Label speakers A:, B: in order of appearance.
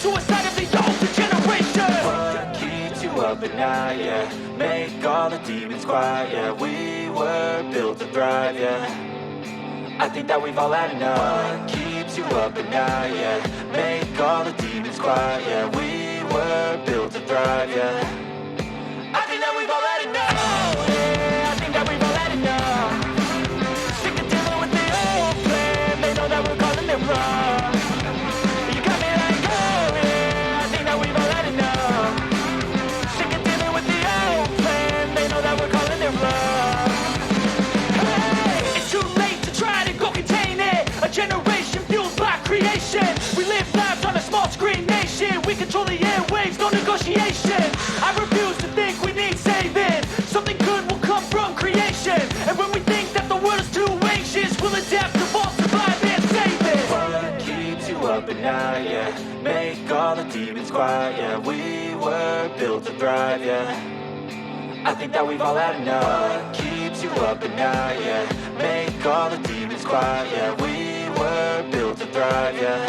A: suicide of the older generation.
B: What keeps you up at night, yeah? Make all the demons quiet, yeah. We were built to thrive, yeah. I think that we've all had enough. What keeps you up at night, yeah? Make all the demons quiet, yeah. We were built to thrive, yeah. I think that we've all had enough. Oh, yeah, I think that we've all had enough. Sick of dealing with the old plan. They know that we're calling it wrong. You got me like, oh, yeah, I think that we've all had enough. Sick of dealing with the old plan. They know that we're calling it wrong.
A: Hey, it's too late to try to go contain it. A generation fueled by creation. We live lives on a small screen nation. We control the airwaves, no negotiation. I refuse to think we need saving. Something good will come from creation. And when we think that the world is too anxious, we'll adapt, evolve, survive, and save it.
B: What keeps you up at night, yeah? Make all the demons quiet, yeah. We were built to thrive, yeah. I think that we've all had enough. What keeps you up at night, yeah? Make all the demons quiet, yeah. We were built to thrive, yeah.